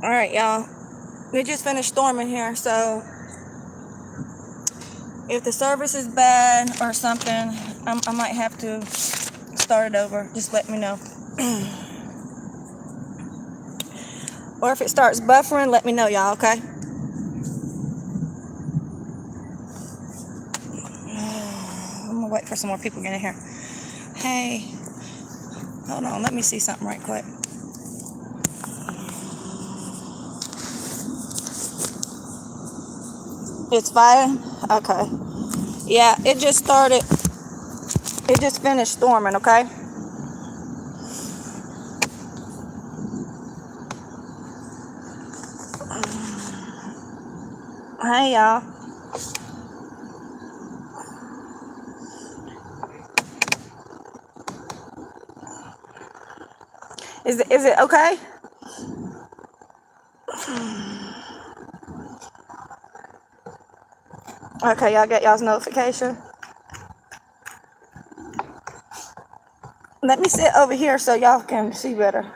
All right, y'all. We just finished storming here, so if the service is bad or something, I might have to start it over. Just let me know. Or if it starts buffering, let me know, y'all, okay? I'm gonna wait for some more people to get in here. Hey, hold on, let me see something right quick. It's fine? Okay. Yeah, it just started. It just finished storming, okay? Hey, y'all. Is it okay? Okay, y'all get y'all's notification. Let me sit over here so y'all can see better.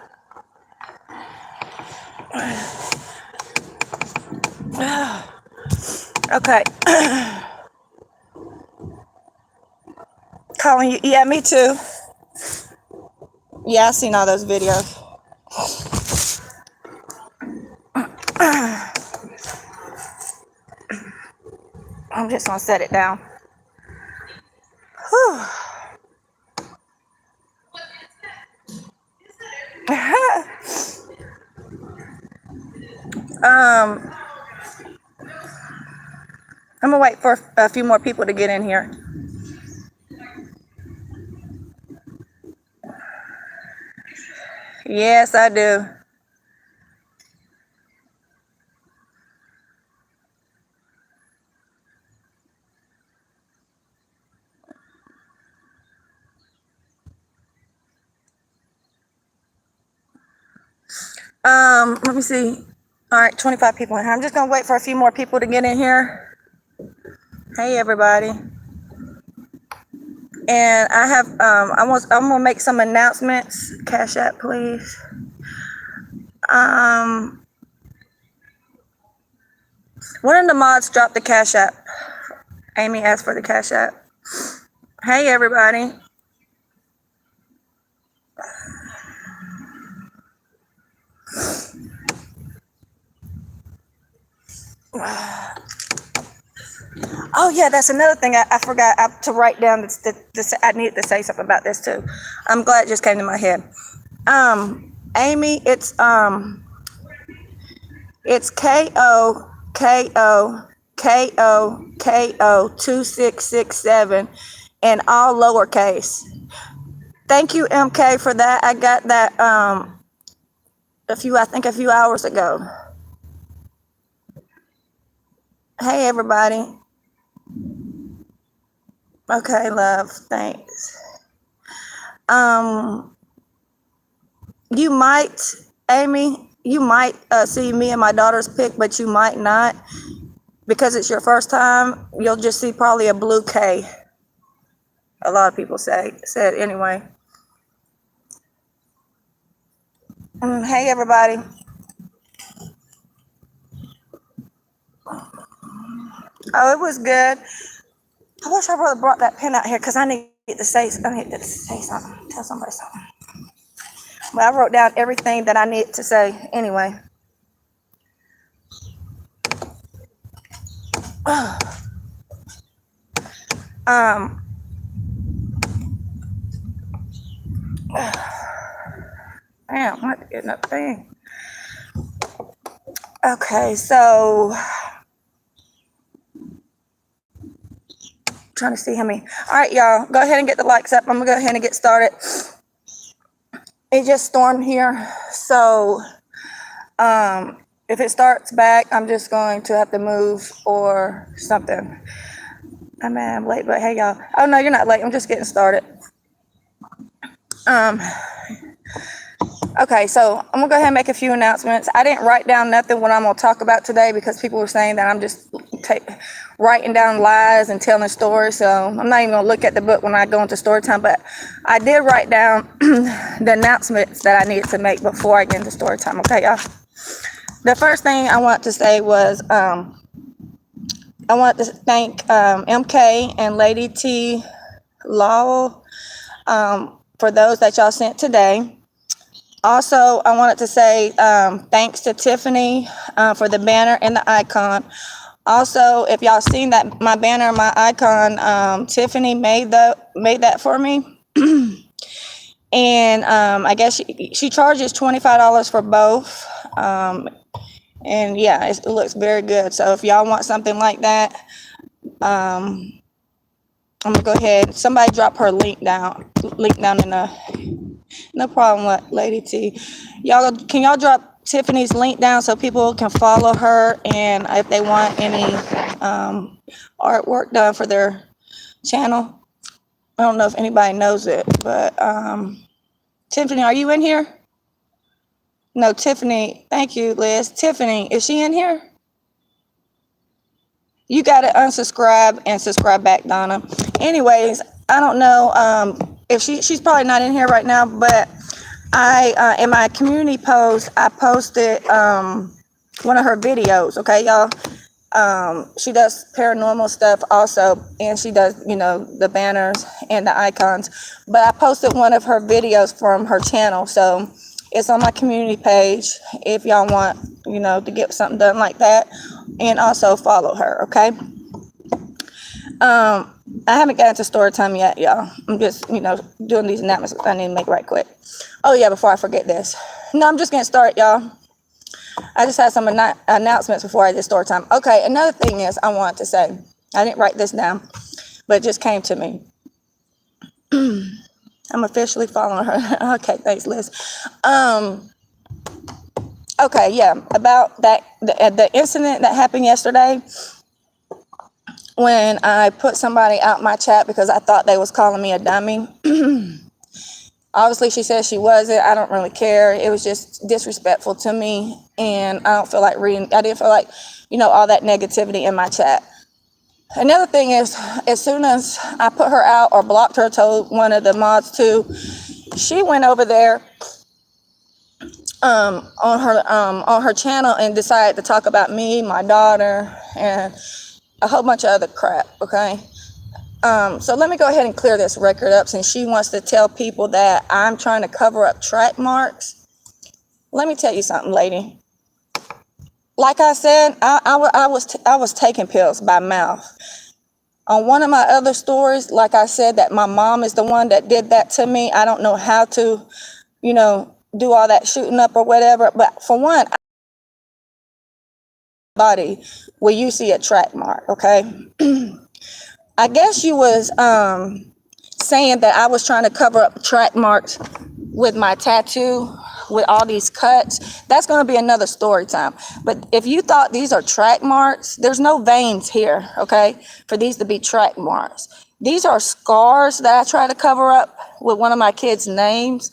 Okay. Calling you. Yeah, me too. Yeah, I seen all those videos. I'm just gonna set it down. Whew. um, I'm gonna wait for a few more people to get in here. Yes, I do. Let me see. All right, 25 people in here. I'm just gonna wait for a few more people to get in here. Hey, everybody. And I have I'm gonna make some announcements. Cash app, please. One of the mods dropped the cash app. Amy asked for the cash app. Hey, everybody. Oh yeah, that's another thing I forgot to write down. I needed to say something about this too. I'm glad it just came to my head. Amy, it's KO 2667 and all lowercase. Thank you, MK, for that. I got that a few hours ago. Hey, everybody. Okay, love. Thanks. You might, Amy, you might see me and my daughter's pic, but you might not. Because it's your first time, you'll just see probably a blue K. A lot of people said anyway. Hey, everybody. Oh, it was good. I wish I would have brought that pen out here because I need to say something. Tell somebody something. But I wrote down everything that I need to say anyway. Damn, I'm not getting up thing. Okay, so trying to see how many. All right, y'all, go ahead and get the likes up. I'm gonna go ahead and get started. It just stormed here, so if it starts back, I'm just going to have to move or something. I'm late, but hey, y'all. Oh no, you're not late. I'm just getting started. Okay, so I'm gonna go ahead and make a few announcements. I didn't write down nothing what I'm gonna talk about today because people were saying that I'm just writing down lies and telling stories. So I'm not even gonna look at the book when I go into story time. But I did write down the announcements that I needed to make before I get into story time. Okay, y'all. the first thing I want to say was I want to thank MK and Lady T Lowell for those that y'all sent today. Also, I wanted to say thanks to Tiffany for the banner and the icon. Also, if y'all seen that my banner and my icon, Tiffany made that for me. And I guess she charges $25 for both. And yeah, it looks very good. So if y'all want something like that, I'm gonna go ahead. Somebody drop her link down in the. No problem, Lady T. Can y'all drop Tiffany's link down so people can follow her, and if they want any artwork done for their channel. I don't know if anybody knows it, but Tiffany, are you in here? No, Tiffany. Thank you, Liz. Tiffany, is she in here? You got to unsubscribe and subscribe back, Donna. Anyways, I don't know if she's probably not in here right now, but I in my community post, I posted one of her videos. Okay, y'all. She does paranormal stuff also, and she does, the banners and the icons. But I posted one of her videos from her channel, so it's on my community page if y'all want, to get something done like that, and also follow her, okay? I haven't gotten to story time yet, y'all. I'm just, doing these announcements I need to make right quick. Oh yeah, before I forget this. No, I'm just getting started, y'all. I just had some announcements before I did story time. Okay, another thing is I wanted to say, I didn't write this down, but it just came to me. I'm officially following her. Okay, thanks, Liz. Okay, yeah, about that, the incident that happened yesterday when I put somebody out my chat because I thought they was calling me a dummy. Obviously, she said she wasn't. I don't really care. It was just disrespectful to me, and I don't feel like reading. I didn't feel like, all that negativity in my chat. Another thing is, as soon as I put her out or blocked her, told one of the mods to, she went over there on her channel and decided to talk about me, my daughter, and a whole bunch of other crap. Okay. So let me go ahead and clear this record up since she wants to tell people that I'm trying to cover up track marks. Let me tell you something, lady. Like I said, I was taking pills by mouth. On one of my other stories, like I said, that my mom is the one that did that to me. I don't know how to, do all that shooting up or whatever. But for one, body where you see a track mark, okay? I guess you was saying that I was trying to cover up track marks with my tattoo, with all these cuts. That's going to be another story time. But if you thought these are track marks, there's no veins here, okay, for these to be track marks. These are scars that I try to cover up with one of my kids' names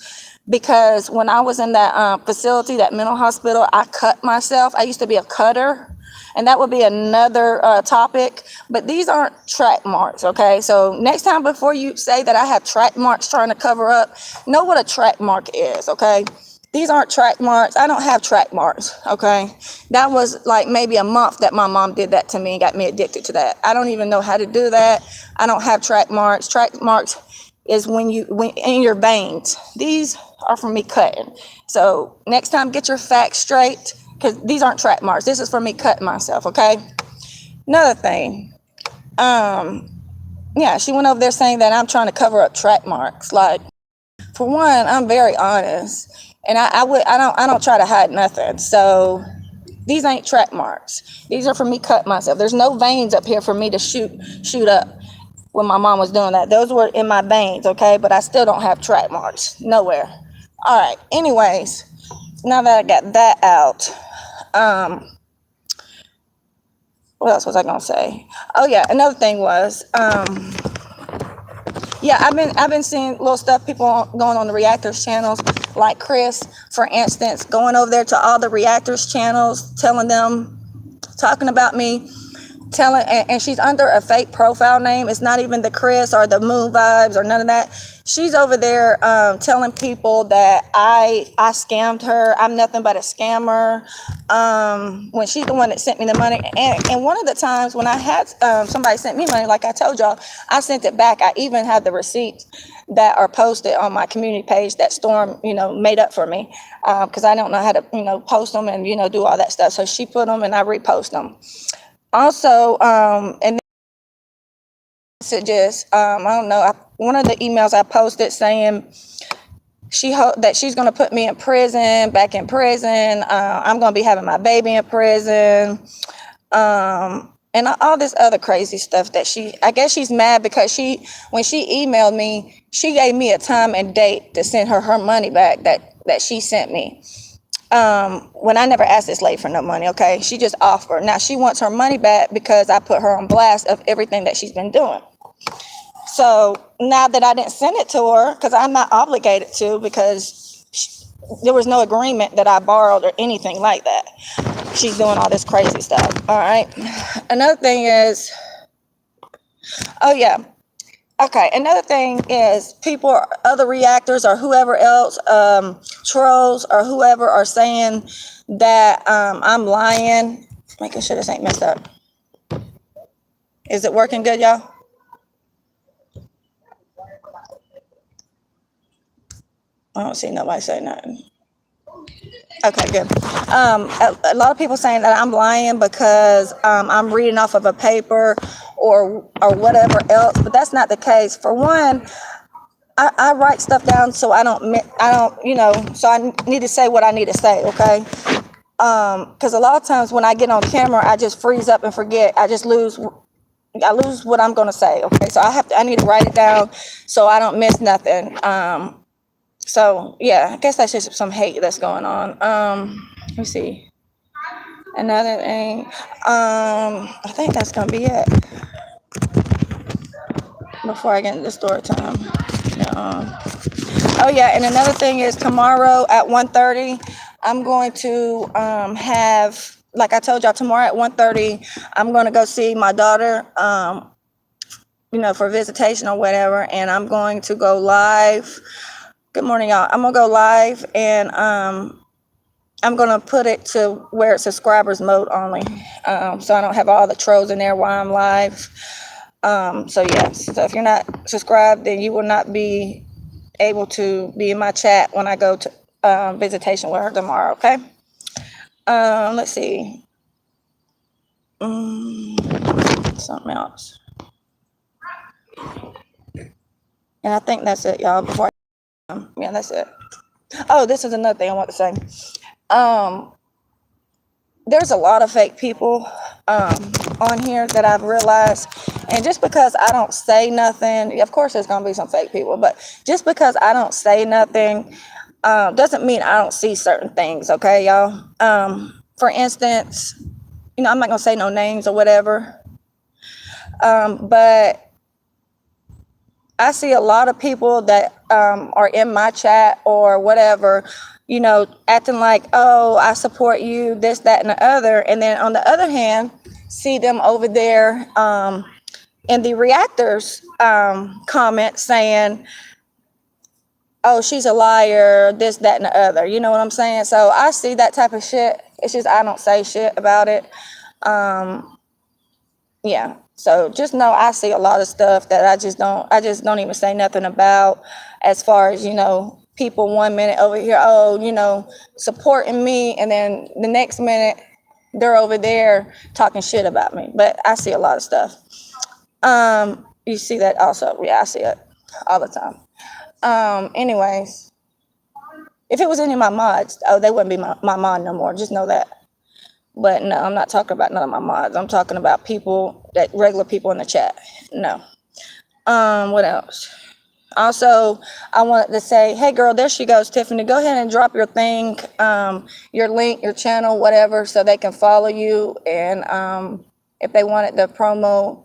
because when I was in that facility, that mental hospital, I cut myself. I used to be a cutter. And that would be another topic, but these aren't track marks, okay? So next time before you say that I have track marks trying to cover up, know what a track mark is, okay? These aren't track marks. I don't have track marks, okay? That was like maybe a month that my mom did that to me and got me addicted to that. I don't even know how to do that. I don't have track marks. Track marks is when in your veins. These are from me cutting. So next time, get your facts straight. Because these aren't track marks. This is for me cutting myself, okay? Another thing. Yeah, she went over there saying that I'm trying to cover up track marks. Like, for one, I'm very honest. And I don't try to hide nothing. So these ain't track marks. These are for me cutting myself. There's no veins up here for me to shoot up when my mom was doing that. Those were in my veins, okay? But I still don't have track marks. Nowhere. All right. Anyways, now that I got that out, what else was I gonna say? Oh yeah, another thing was, yeah, I've been seeing little stuff people going on the reactors channels, like Chris, for instance, going over there to all the reactors channels, talking about me. telling, and she's under a fake profile name. It's not even the Chris or the Moon Vibes or none of that. She's over there telling people that I scammed her. I'm nothing but a scammer. When she's the one that sent me the money. And one of the times when I had somebody sent me money, like I told y'all, I sent it back. I even have the receipts that are posted on my community page that Storm, made up for me, because I don't know how to, post them and, do all that stuff. So she put them and I repost them. Also, and messages, I don't know, one of the emails I posted saying that she's going to put me in prison, back in prison. I'm going to be having my baby in prison. And all this other crazy stuff that I guess she's mad because when she emailed me, she gave me a time and date to send her money back that she sent me. When I never asked this lady for no money, okay? She just offered. Now she wants her money back because I put her on blast of everything that she's been doing. So now that I didn't send it to her, because I'm not obligated to, because there was no agreement that I borrowed or anything like that. She's doing all this crazy stuff. All right. Another thing is, oh yeah. Okay, another thing is people, other reactors or whoever else, trolls or whoever are saying that I'm lying. Making sure this ain't messed up. Is it working good, y'all? I don't see nobody say nothing. Okay, good. A lot of people saying that I'm lying because I'm reading off of a paper or whatever else, but that's not the case. For one, I write stuff down so I don't, so I need to say what I need to say, okay? Because a lot of times when I get on camera, I just freeze up and forget. I lose what I'm gonna say, okay? So I need to write it down so I don't miss nothing. So yeah, I guess that's just some hate that's going on. Let me see. Another thing, I think that's gonna be it before I get into the story time. Oh yeah, and another thing is tomorrow at 1:30, I'm going to have, like I told y'all, tomorrow at 1:30, I'm going to go see my daughter, for visitation or whatever, and I'm going to go live. Good morning, y'all. I'm gonna go live and I'm gonna put it to where it's subscribers mode only, so I don't have all the trolls in there while I'm live. So yes, so if you're not subscribed, then you will not be able to be in my chat when I go to visitation with her tomorrow. Okay. Let's see. Something else. And I think that's it, y'all. Yeah, that's it. Oh, this is another thing I want to say. There's a lot of fake people on here that I've realized, and just because I don't say nothing, of course there's gonna be some fake people, but just because I don't say nothing doesn't mean I don't see certain things, okay, y'all? For instance, I'm not gonna say no names or whatever, but I see a lot of people that are in my chat or whatever, acting like, oh, I support you, this, that, and the other. And then on the other hand, see them over there in the reactors comment saying, oh, she's a liar, this, that, and the other. You know what I'm saying? So I see that type of shit. It's just I don't say shit about it. Yeah. So just know I see a lot of stuff that I just don't even say nothing about, as far as, people 1 minute over here, oh, supporting me, and then the next minute they're over there talking shit about me. But I see a lot of stuff. You see that also? Yeah, I see it all the time. Anyways, if it was any of my mods, they wouldn't be my mod no more. Just know that. But no, I'm not talking about none of my mods. I'm talking about regular people in the chat. No. What else? Also, I wanted to say, hey girl, there she goes, Tiffany. Go ahead and drop your thing, your link, your channel, whatever, so they can follow you. And if they wanted the promo,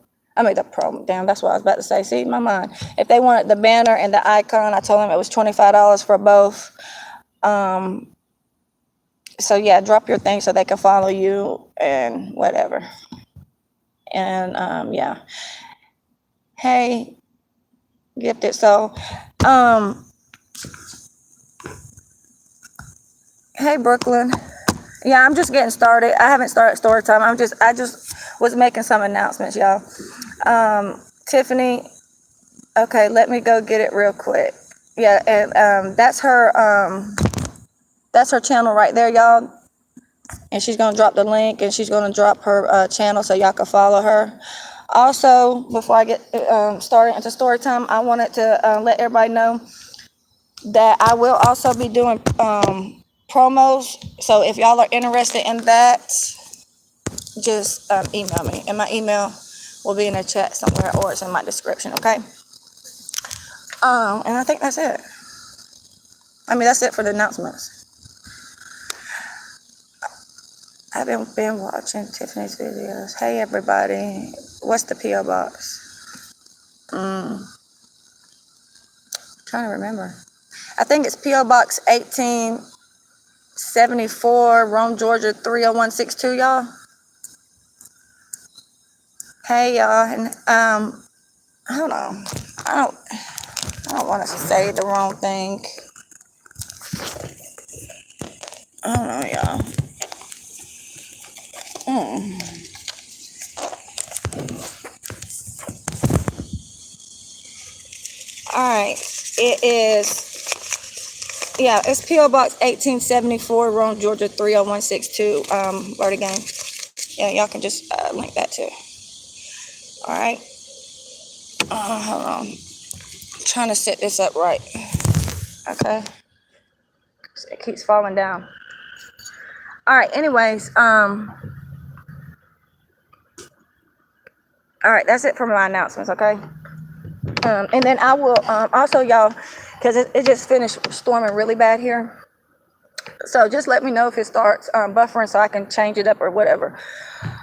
damn, that's what I was about to say. See, my mind. If they wanted the banner and the icon, I told them it was $25 for both. So yeah, drop your thing so they can follow you and whatever. And yeah. Hey, Gifted. So, hey, Brooklyn. Yeah, I'm just getting started. I haven't started story time. I just was making some announcements, y'all. Tiffany, okay, let me go get it real quick. Yeah, and that's her channel right there, y'all. And she's gonna drop the link, and she's gonna drop her channel so y'all can follow her. Also, before I get started into story time, I wanted to let everybody know that I will also be doing promos. So if y'all are interested in that, just email me, and my email will be in the chat somewhere, or it's in my description. Okay. And I think that's it. I mean, that's it for the announcements. I've been watching Tiffany's videos. Hey everybody, what's the PO box? Trying to remember. I think it's PO Box 1874, Rome, Georgia 30162, y'all. Hey y'all, and hold on. I don't want us to say the wrong thing. I don't know, y'all. All right, it is. Yeah, it's PO Box 1874, Rome, Georgia 30162. Word again. Yeah, y'all can just link that too. All right. Hold on. I'm trying to set this up right. Okay. It keeps falling down. All right. Anyways, all right. That's it for my announcements. Okay. And then I will also, y'all, because it just finished storming really bad here. So just let me know if it starts buffering so I can change it up or whatever.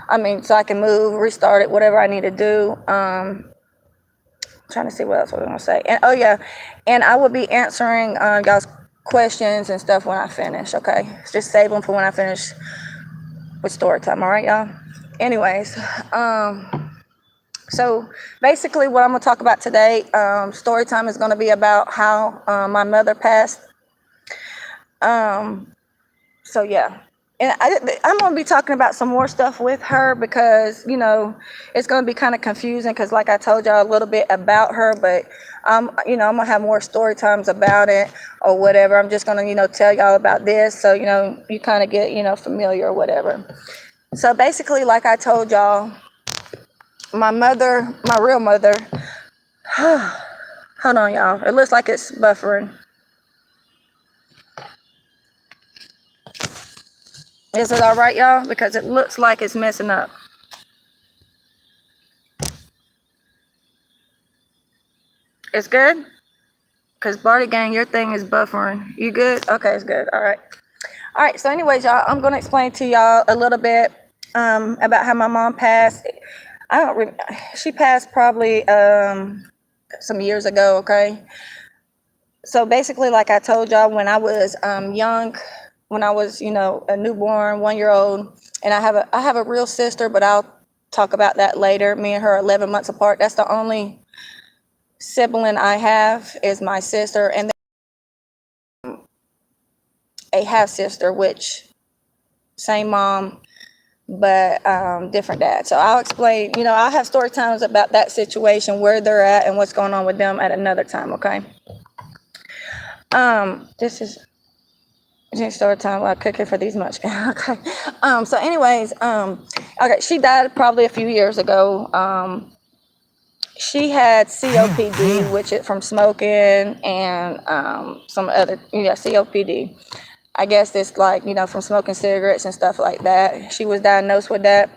I mean, so I can move, restart it, whatever I need to do. Trying to see what else I was gonna say. And oh yeah, and I will be answering y'all's questions and stuff when I finish. Okay, just save them for when I finish with story time. All right, y'all. Anyways, so basically, what I'm gonna talk about today, story time is gonna be about how my mother passed. So yeah, and I'm gonna be talking about some more stuff with her because it's gonna be kind of confusing because like I told y'all a little bit about her, but I'm gonna have more story times about it or whatever. I'm just gonna tell y'all about this so you kind of get familiar or whatever. So basically, like I told y'all, my mother, my real mother. Hold on, y'all. It looks like it's buffering. Is it all right, y'all? Because it looks like it's messing up. It's good? Because Barty Gang, your thing is buffering. You good? Okay, it's good. All right. All right, so anyways, y'all, I'm going to explain to y'all a little bit about how my mom passed. She passed probably some years ago, okay? So basically, like I told y'all, when I was young, when I was, a newborn, 1-year-old, and I have a real sister, but I'll talk about that later. Me and her are 11 months apart. That's the only sibling I have is my sister, and a half sister, which same mom, but different dad. So I'll explain, I'll have story times about that situation, where they're at and what's going on with them at another time. Okay. This is story time while cooking for these much. Okay. So anyways, okay, she died probably a few years ago. She had COPD, which is from smoking and some other, COPD. I guess it's like, from smoking cigarettes and stuff like that. She was diagnosed with that.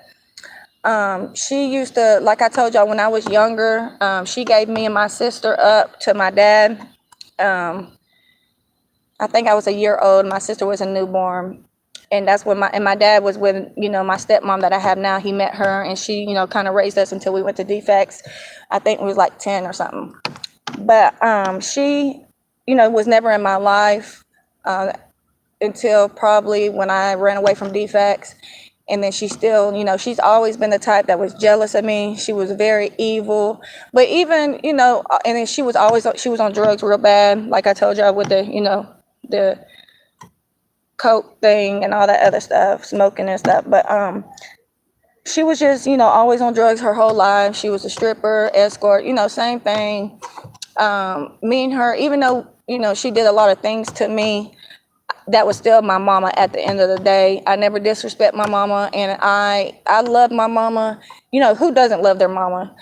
She used to, like I told y'all, when I was younger, she gave me and my sister up to my dad. I think I was a year old. My sister was a newborn. And that's when my dad was with, my stepmom that I have now. He met her and she, kind of raised us until we went to DFACS. I think we was like 10 or something. But she, was never in my life until probably when I ran away from DFACS. And then she still, she's always been the type that was jealous of me. She was very evil. But even, and then she was on drugs real bad, like I told y'all, with the coke thing and all that other stuff, smoking and stuff. But she was just, always on drugs her whole life. She was a stripper, escort, same thing. Me and her, even though, she did a lot of things to me, that was still my mama at the end of the day. I never disrespect my mama, and I love my mama. Who doesn't love their mama?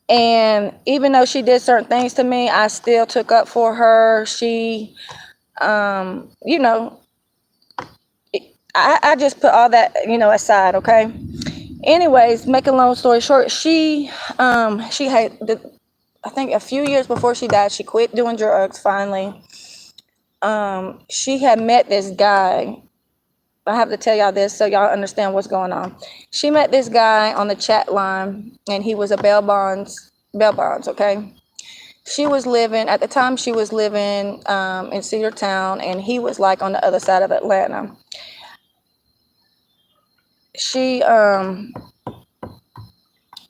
And even though she did certain things to me, I still took up for her. She, I just put all that, aside, okay? Anyways, make a long story short, she had, I think a few years before she died, she quit doing drugs finally. She had met this guy. I have to tell y'all this so y'all understand what's going on. She met this guy on the chat line, and he was a bail bonds, okay? At the time she was living in Cedartown, and he was like on the other side of Atlanta.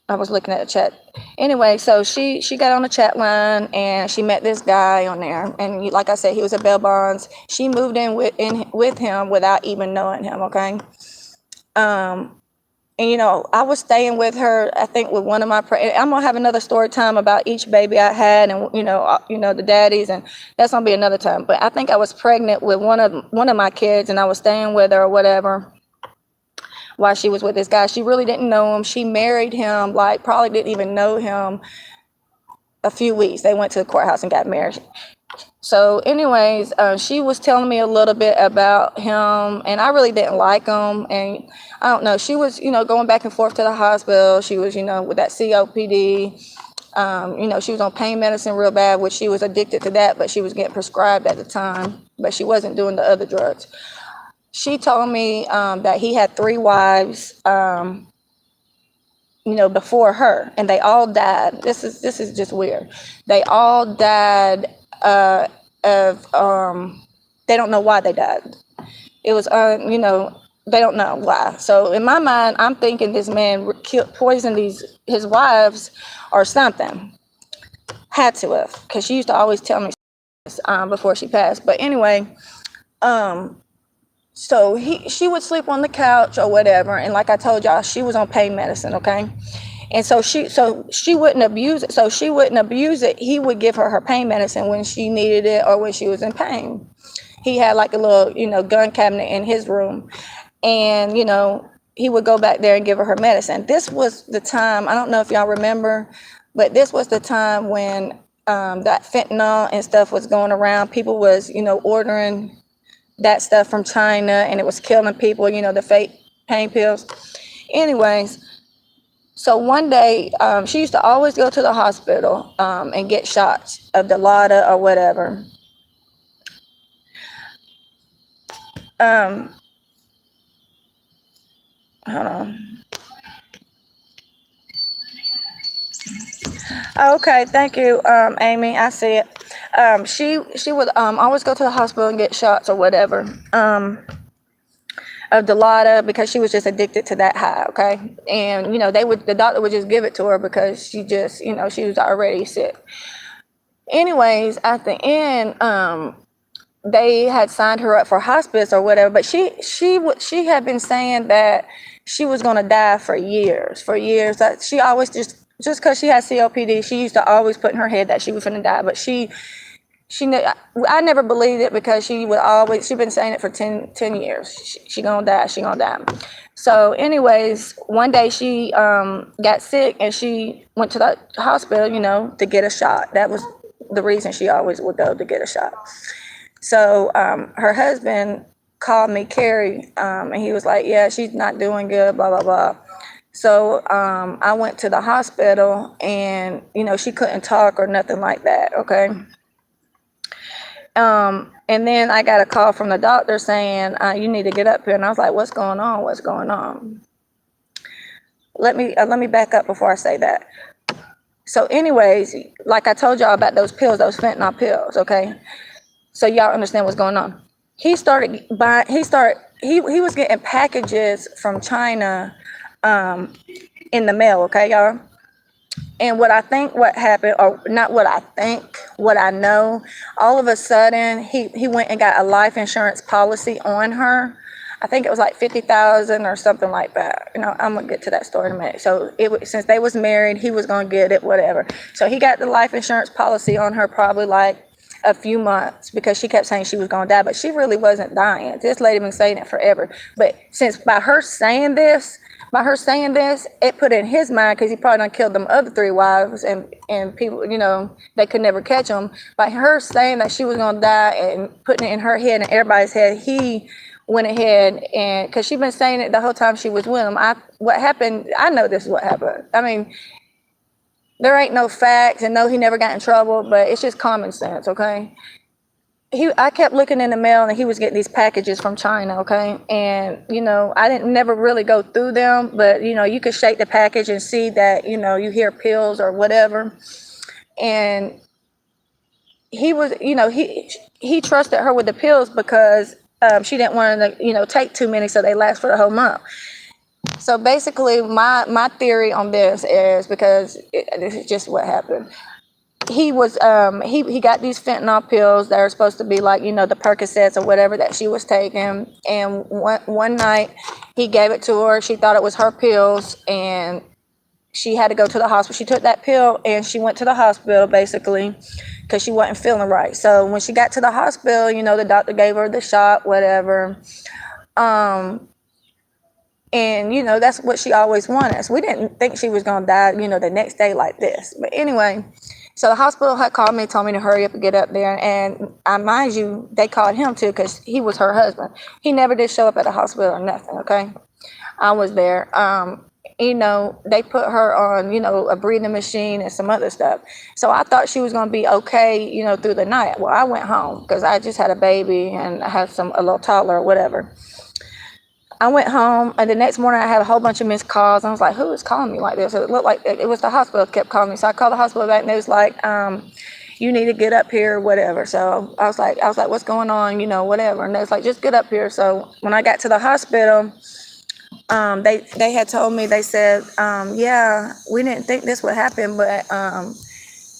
I was looking at the chat. Anyway, so she got on the chat line, and she met this guy on there. And like I said, he was a bail bonds. She moved in with him without even knowing him, okay? And, I was staying with her, I think, with one of my, I'm going to have another story time about each baby I had and, the daddies, and that's going to be another time. But I think I was pregnant with one of my kids, and I was staying with her or whatever while she was with this guy. She really didn't know him. She married him, like probably didn't even know him a few weeks. They went to the courthouse and got married. So anyways, she was telling me a little bit about him, and I really didn't like him. And I don't know, she was, going back and forth to the hospital. She was, with that COPD. She was on pain medicine real bad, which she was addicted to that, but she was getting prescribed at the time, but she wasn't doing the other drugs. She told me that he had 3 wives, before her, and they all died. This is just weird. They all died of they don't know why they died. It was they don't know why. So in my mind, I'm thinking this man poisoned his wives or something. Had to have, because she used to always tell me before she passed. But anyway, so she would sleep on the couch or whatever, and like I told y'all, she was on pain medicine, okay? And so she wouldn't abuse it. So she wouldn't abuse it. He would give her pain medicine when she needed it or when she was in pain. He had like a little, gun cabinet in his room, and he would go back there and give her medicine. This was the time, I don't know if y'all remember, but this was the time when that fentanyl and stuff was going around. People was, ordering that stuff from China, and it was killing people, the fake pain pills. Anyways, so one day, she used to always go to the hospital and get shots of Dilaudid or whatever. Hold on. Okay, thank you, Amy. I see it. She would always go to the hospital and get shots or whatever of Dilaudid, because she was just addicted to that high. Okay, and the doctor would just give it to her because she just she was already sick. Anyways, at the end, they had signed her up for hospice or whatever, but she had been saying that she was going to die for years. That she always just because she had COPD, she used to always put in her head that she was going to die. But I never believed it, because she'd been saying it for 10 years. She gonna die. So anyways, one day she got sick, and she went to the hospital, to get a shot. That was the reason she always would go, to get a shot. So her husband called me, Carrie, and he was like, yeah, she's not doing good, blah, blah, blah. So I went to the hospital, and, she couldn't talk or nothing like that, okay? And then I got a call from the doctor saying, you need to get up here. And I was like, what's going on? Let me back up before I say that. So anyways, like I told y'all about those pills, those fentanyl pills, okay? So y'all understand what's going on. He he was getting packages from China in the mail, okay, y'all? And what happened, or not what I think, what I know, all of a sudden he went and got a life insurance policy on her. I think it was like 50,000 or something like that. I'm gonna get to that story in a minute. So since they was married, he was gonna get it, whatever. So he got the life insurance policy on her probably like a few months, because she kept saying she was gonna die, but she really wasn't dying. This lady been saying it forever. But since by her saying this, it put in his mind, because he probably done killed them other 3 wives, and people, they could never catch him. By her saying that she was gonna die and putting it in her head and everybody's head, he went ahead, and because she been saying it the whole time she was with him. What happened, I know this is what happened. I mean, there ain't no facts, and no, he never got in trouble, but it's just common sense, okay? I kept looking in the mail, and he was getting these packages from China, okay? And, I didn't never really go through them, but, you could shake the package and see that, you hear pills or whatever. And he was, he trusted her with the pills because she didn't want to, take too many so they last for the whole month. So basically, my theory on this is, because this is just what happened. He was he got these fentanyl pills that are supposed to be like, the Percocets or whatever that she was taking, and one night he gave it to her. She thought it was her pills, and she had to go to the hospital. She took that pill and she went to the hospital basically because she wasn't feeling right. So when she got to the hospital, the doctor gave her the shot, whatever. And that's what she always wanted. So we didn't think she was gonna die, the next day like this. But anyway, so the hospital had called me, told me to hurry up and get up there. And mind you, they called him too, because he was her husband. He never did show up at the hospital or nothing, okay? I was there. They put her on, a breathing machine and some other stuff. So I thought she was going to be okay, through the night. Well, I went home because I just had a baby and I had a little toddler or whatever. I went home, and the next morning I had a whole bunch of missed calls. I was like, who is calling me like this? It looked like it was the hospital kept calling me. So I called the hospital back, and they was like, you need to get up here, whatever. So I was like, what's going on, whatever. And they was like, just get up here. So when I got to the hospital, they had told me, they said, yeah, we didn't think this would happen, but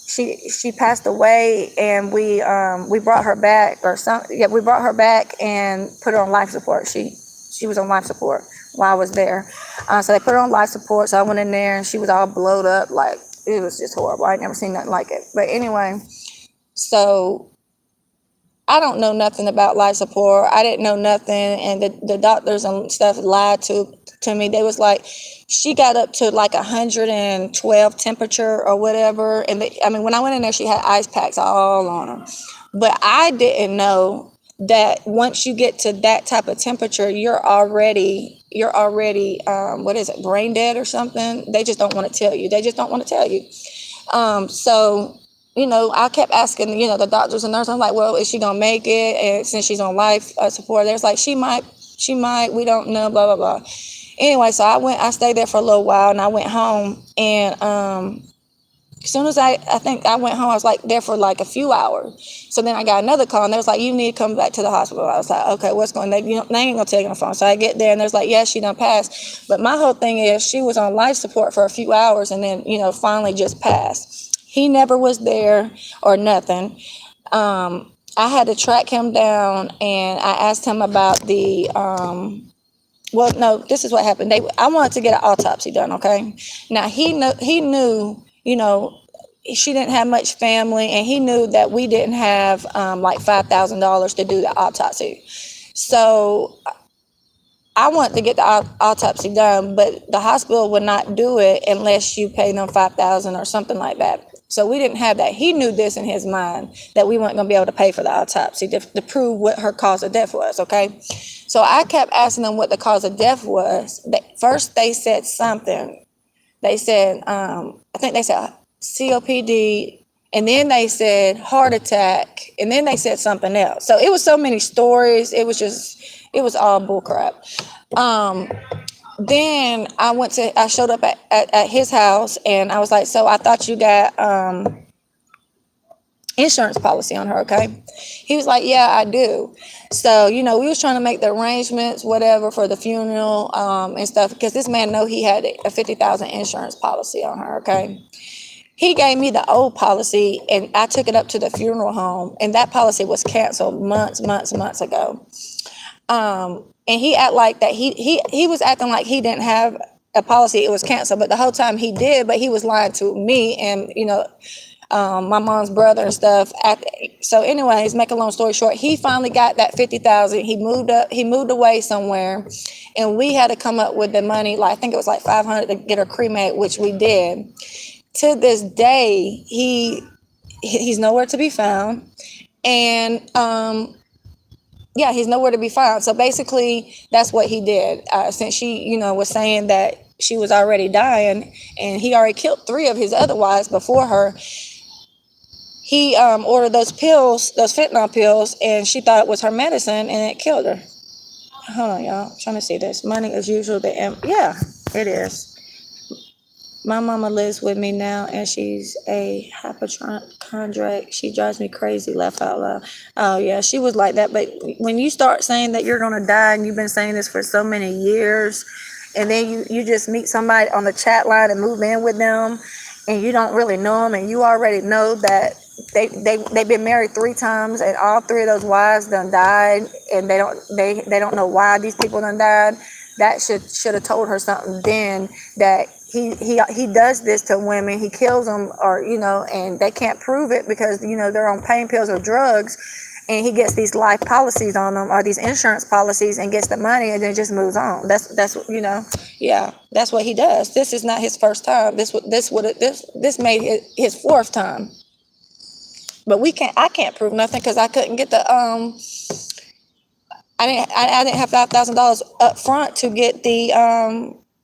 she passed away, and we brought her back or something. Yeah, we brought her back and put her on life support. She was on life support while I was there. So they put her on life support. So I went in there, and she was all blowed up. Like, it was just horrible. I'd never seen nothing like it. But anyway, so I don't know nothing about life support. I didn't know nothing. And the doctors and stuff lied to me. They was like, she got up to like 112 temperature or whatever. And when I went in there, she had ice packs all on her. But I didn't know that once you get to that type of temperature, you're already what is it, brain dead or something. They just don't want to tell you. So I kept asking, the doctors and nurses. I'm like, well, is she gonna make it? And since she's on life support, there's like, she might, we don't know, blah blah blah. Anyway, so I stayed there for a little while, and I went home, and as soon as I think I went home, I was like there for like a few hours. So then I got another call, and they was like, you need to come back to the hospital. I was like, okay, what's going on? They ain't gonna take it on the phone. So I get there, and there's like, yeah, she done passed. But my whole thing is, she was on life support for a few hours, and then, finally just passed. He never was there or nothing. I had to track him down, and I asked him about the, well, no, this is what happened. I wanted to get an autopsy done, okay? Now, he knew, she didn't have much family, and he knew that we didn't have like $5,000 to do the autopsy. So I wanted to get the autopsy done, but the hospital would not do it unless you pay them $5,000 or something like that. So we didn't have that. He knew this in his mind, that we weren't going to be able to pay for the autopsy to prove what her cause of death was, okay? So I kept asking them what the cause of death was. First, they said something. They said, I think they said COPD, and then they said heart attack, and then they said something else. So it was so many stories. It was all bullcrap. Then I showed up at his house, and I was like, so I thought you got insurance policy on her, okay? He was like, yeah, I do. So, we was trying to make the arrangements, whatever, for the funeral, and stuff, because this man know he had a 50,000 insurance policy on her, okay? He gave me the old policy, and I took it up to the funeral home, and that policy was canceled months ago. And he act like that he was acting like he didn't have a policy, it was canceled, but the whole time he did, but he was lying to me and my mom's brother and stuff. So anyways, make a long story short, he finally got that 50,000. He moved away somewhere, and we had to come up with the money, like I think it was like 500 to get her cremated, which we did. To this day, he's nowhere to be found. And yeah, he's nowhere to be found. So basically, that's what he did. Since she, was saying that she was already dying, and he already killed 3 of his other wives before her, he ordered those pills, those fentanyl pills, and she thought it was her medicine, and it killed her. Hold on, y'all. I'm trying to see this. Money as usual. Yeah, it is. My mama lives with me now, and she's a hypochondriac. She drives me crazy, laugh out loud. Oh, yeah, she was like that. But when you start saying that you're going to die, and you've been saying this for so many years, and then you just meet somebody on the chat line and move in with them, and you don't really know them, and you already know that they've been married 3 times, and all 3 of those wives done died, and they don't know why these people done died. That should have told her something then, that he does this to women. He kills them, or and they can't prove it because they're on pain pills or drugs, and he gets these life policies on them, or these insurance policies, and gets the money, and then just moves on. That's yeah, that's what he does. This is not his first time. This made his 4th time. But I can't prove nothing because I couldn't get the I didn't have $5,000 up front to get the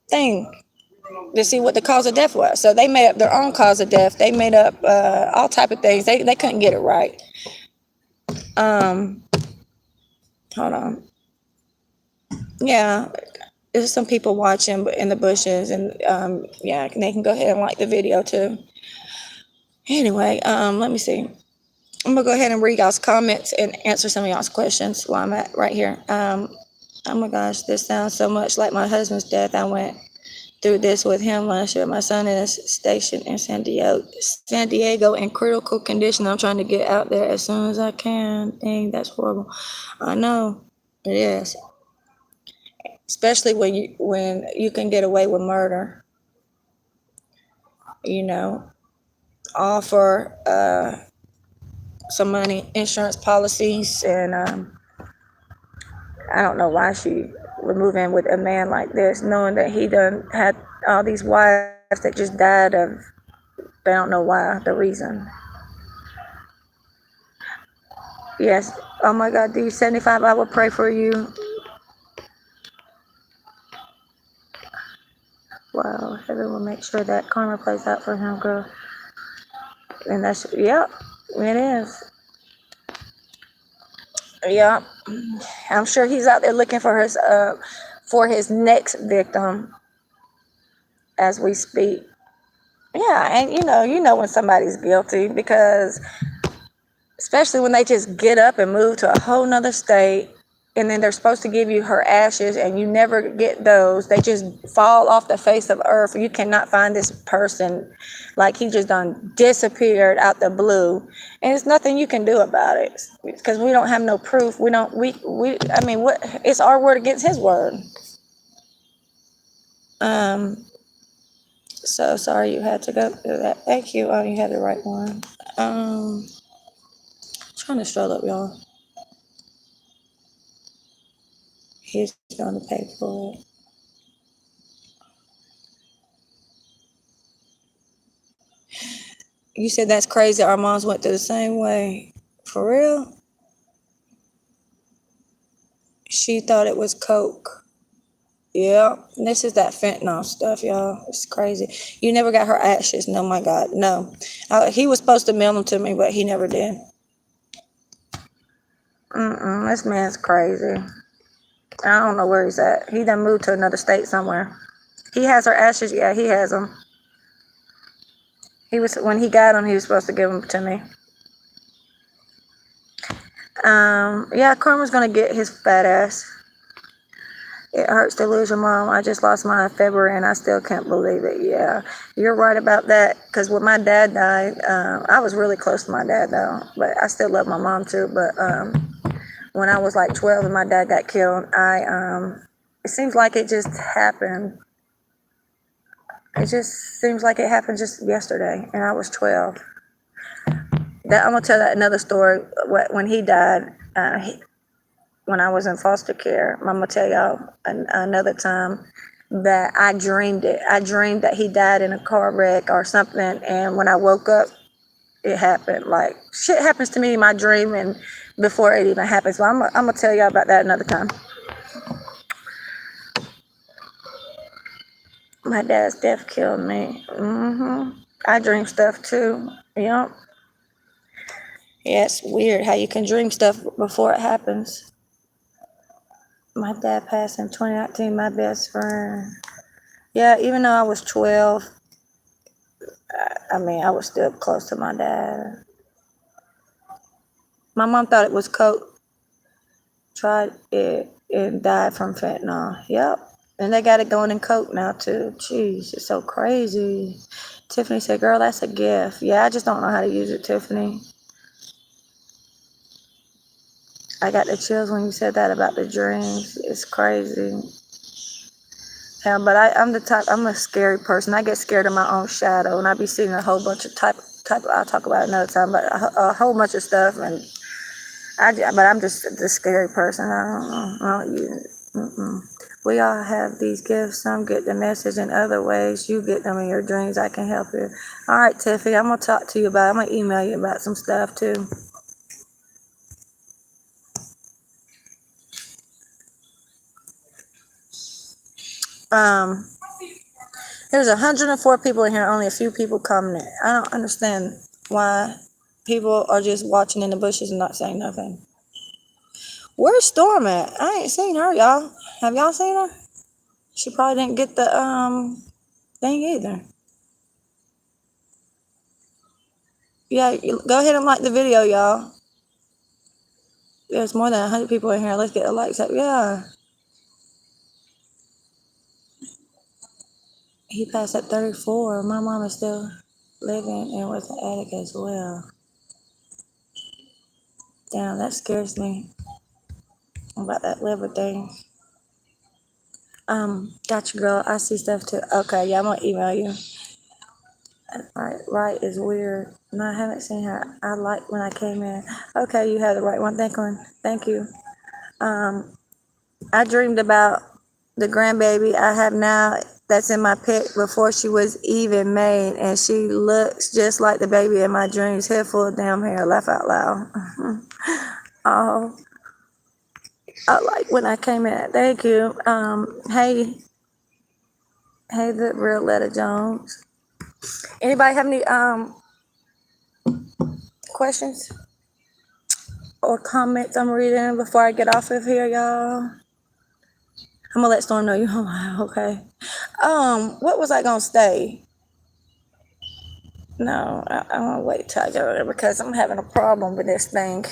thing, to see what the cause of death was. So they made up their own cause of death. They made up all type of things. They couldn't get it right. Hold on. Yeah, there's some people watching in the bushes, and yeah, they can go ahead and like the video too. Anyway, let me see. I'm gonna go ahead and read y'all's comments and answer some of y'all's questions while I'm at right here. Oh my gosh, this sounds so much like my husband's death. I went through this with him last year. My son is stationed in San Diego in critical condition. I'm trying to get out there as soon as I can. Dang, that's horrible. I know it is, especially when you can get away with murder. All for some money, insurance policies, and I don't know why she would move in with a man like this, knowing that he done had all these wives that just died of, they don't know why, the reason. Yes. Oh my God, D75, I will pray for you. Wow, heaven will make sure that karma plays out for him, girl. And that's, yep, it is. Yep. I'm sure he's out there looking for his next victim as we speak. Yeah, and you know when somebody's guilty, because especially when they just get up and move to a whole nother state, and then they're supposed to give you her ashes, and you never get those. They just fall off the face of earth. You cannot find this person. Like, he just done disappeared out the blue, and there's nothing you can do about it because we don't have no proof. I mean, what? It's our word against his word. So sorry you had to go through that. Thank you. Oh, you had the right one. Trying to stroll up, y'all. He's going to pay for it. You said that's crazy. Our moms went through the same way. For real? She thought it was coke. Yeah, this is that fentanyl stuff, y'all. It's crazy. You never got her ashes. No, my God, no. He was supposed to mail them to me, but he never did. This man's crazy. I don't know where he's at. He done moved to another state somewhere. He has her ashes. Yeah, he has them. When he got them, he was supposed to give them to me. Yeah, Karma's gonna get his fat ass. It hurts to lose your mom. I just lost mine in February and I still can't believe it. Yeah, you're right about that. Because when my dad died, I was really close to my dad though, but I still love my mom too. But when I was like 12 and my dad got killed, it seems like it just happened. It just seems like it happened just yesterday, and I was 12. I'm gonna tell that another story. When he died, when I was in foster care, I'm gonna tell y'all another time that I dreamed it. I dreamed that he died in a car wreck or something, and when I woke up, it happened. Like shit happens to me in my dream, and before it even happens. So I'm gonna tell y'all about that another time. My dad's death killed me. I dream stuff too. Yep. Yeah, it's weird how you can dream stuff before it happens. My dad passed in 2019, my best friend. Yeah, even though I was 12, I mean, I was still close to my dad. My mom thought it was coke, tried it, and died from fentanyl. Yep. And they got it going in coke now, too. Jeez, it's so crazy. Tiffany said, girl, that's a gift. Yeah, I just don't know how to use it, Tiffany. I got the chills when you said that about the dreams. It's crazy. Yeah, but I'm a scary person. I get scared of my own shadow, and I be seeing a whole bunch of I'll talk about it another time, but a whole bunch of stuff, and but I'm just the scary person. I don't use it. We all have these gifts. Some get the message in other ways. You get them in your dreams. I can help you. All right, Tiffany, I'm gonna talk to you about. I'm gonna email you about some stuff too. There's 104 people in here. Only a few people commented. I don't understand why people are just watching in the bushes and not saying nothing. Where's Storm at? I ain't seen her, y'all. Have y'all seen her? She probably didn't get the thing either. Yeah, go ahead and like the video, y'all. There's more than 100 people in here. Let's get the likes up. Yeah. He passed at 34. My mom is still living and was an addict as well. Damn, that scares me about that liver thing. Gotcha, girl. I see stuff too. Okay, yeah, I'm gonna email you. Right is weird. No, I haven't seen her. I like when I came in. Okay, you have the right one. Thank you. I dreamed about the grandbaby I have now that's in my pet before she was even made, and she looks just like the baby in my dreams. Head full of damn hair. Laugh out loud. Oh, I like when I came in. Thank you. Hey, the real Letta Jones. Anybody have any questions or comments I'm reading before I get off of here, y'all? I'm gonna let Storm know you home. Okay. What was I gonna say? No, I'm gonna wait till I get over there because I'm having a problem with this thing.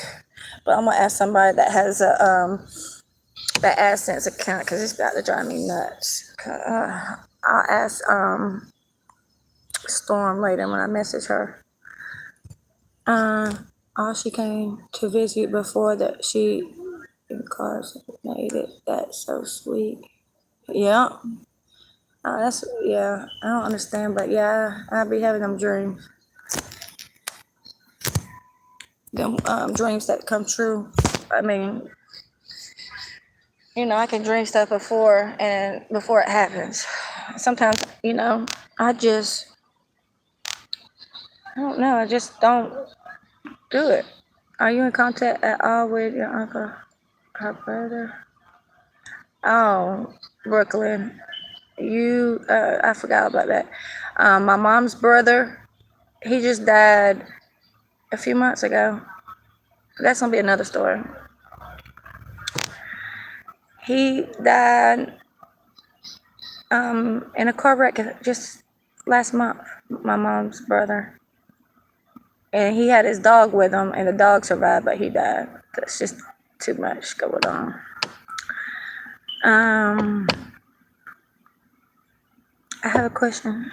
But I'm gonna ask somebody that has a that AdSense account because it's about to drive me nuts. I'll ask Storm later when I message her. All she came to visit before that she incarcerated. That's so sweet. Yeah. That's yeah. I don't understand, but yeah, I be having them dreams. Them dreams that come true. I mean, I can dream stuff before it happens. Sometimes, I don't know. I just don't do it. Are you in contact at all with your uncle, her brother? Oh, Brooklyn. I forgot about that. My mom's brother, he just died a few months ago. That's gonna be another story. He died in a car wreck just last month. My mom's brother, and he had his dog with him, and the dog survived, but he died. That's just too much going on. I have a question.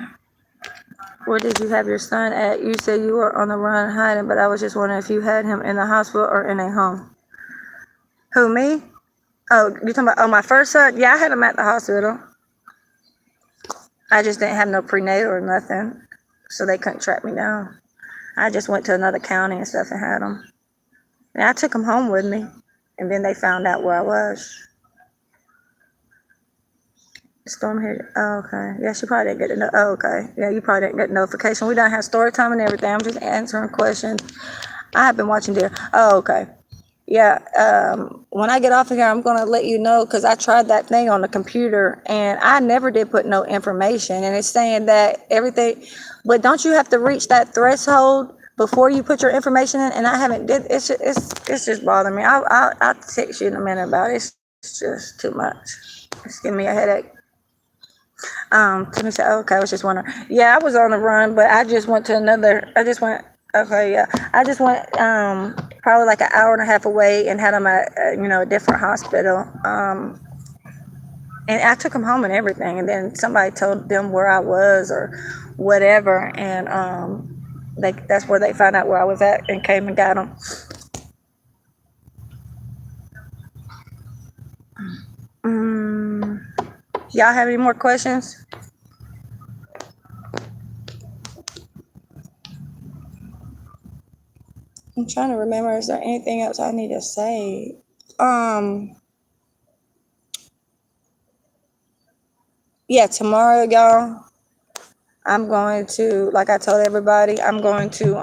Where did you have your son at? You said you were on the run hiding, but I was just wondering if you had him in the hospital or in a home. Who, me? Oh, you talking about, my first son? Yeah, I had him at the hospital. I just didn't have no prenatal or nothing, so they couldn't track me down. I just went to another county and stuff and had him. And I took him home with me, and then they found out where I was. Storm here. Oh, okay. Yeah, she probably didn't get the. Oh, okay. Yeah, you probably didn't get notification. We don't have story time and everything. I'm just answering questions. I have been watching there. Oh, okay. Yeah. When I get off of here, I'm gonna let you know because I tried that thing on the computer and I never did put no information, and it's saying that everything. But don't you have to reach that threshold before you put your information in? And I haven't did. It's just bothering me. I'll text you in a minute about it. It's just too much. It's giving me a headache. Timmy said, oh, okay, I was just wondering. Yeah, I was on the run, but I just went to okay, yeah. I just went, probably like an hour and a half away and had him at, a different hospital. And I took him home and everything. And then somebody told them where I was or whatever. And, that's where they found out where I was at and came and got him. Y'all have any more questions? I'm trying to remember, is there anything else I need to say? Yeah, tomorrow, y'all, I'm going to, like I told everybody, I'm going to,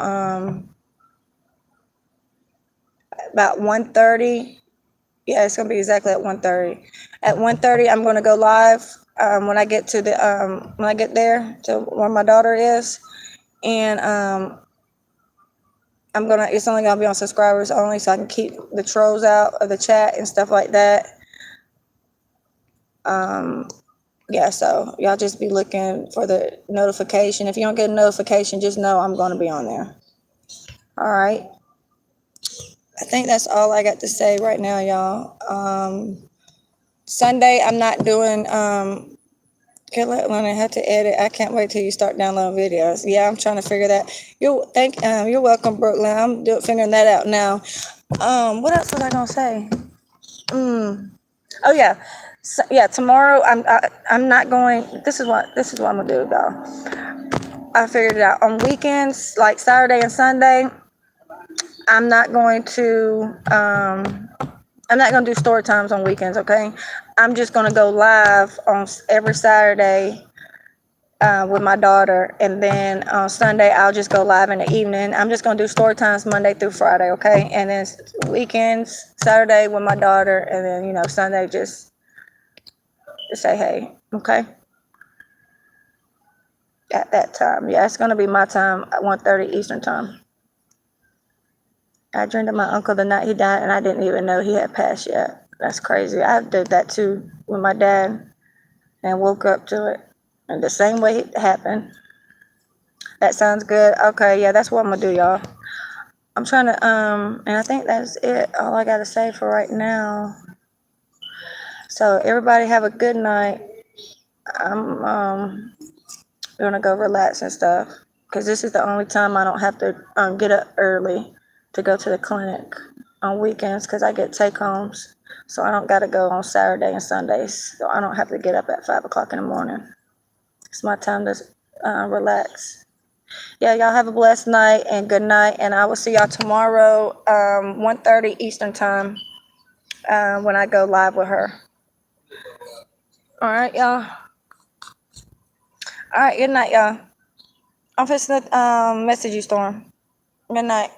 about 1:30. Yeah, it's gonna be exactly at 1:30. At 1:30, I'm gonna go live, when I get when I get there to where my daughter is. And, it's only gonna be on subscribers only, so I can keep the trolls out of the chat and stuff like that. Yeah, so y'all just be looking for the notification. If you don't get a notification, just know I'm gonna be on there. All right. I think that's all I got to say right now, y'all. Sunday, I'm not doing, when I have to edit, I can't wait till you start downloading videos. Yeah, I'm trying to figure that. You're welcome, Brooklyn. I'm figuring that out now. What else was I gonna say? Oh yeah, yeah. Tomorrow, I'm not going. This is what I'm gonna do, though. I figured it out. On weekends, like Saturday and Sunday, I'm not going to. I'm not gonna do story times on weekends. Okay, I'm just gonna go live on every Saturday. With my daughter, and then on Sunday I'll just go live in the evening. I'm just gonna do story times Monday through Friday, okay? And then weekends, Saturday with my daughter, and then Sunday just say hey, okay? At that time, yeah, it's gonna be my time at 1:30 Eastern time. I dreamed of my uncle the night he died, and I didn't even know he had passed yet. That's crazy. I did that too with my dad, and woke up to it, and the same way it happened. That sounds good. Okay, yeah, that's what I'm gonna do, y'all. I'm trying to, and I think that's it. All I gotta say for right now. So everybody have a good night. I'm gonna go relax and stuff because this is the only time I don't have to get up early to go to the clinic on weekends because I get take homes. So I don't gotta go on Saturday and Sundays. So I don't have to get up at 5 o'clock in the morning. It's my time to relax. Yeah, y'all have a blessed night and good night. And I will see y'all tomorrow, 1:30 Eastern time, when I go live with her. All right, y'all. All right, good night, y'all. I'm fixing to message you, Storm. Good night.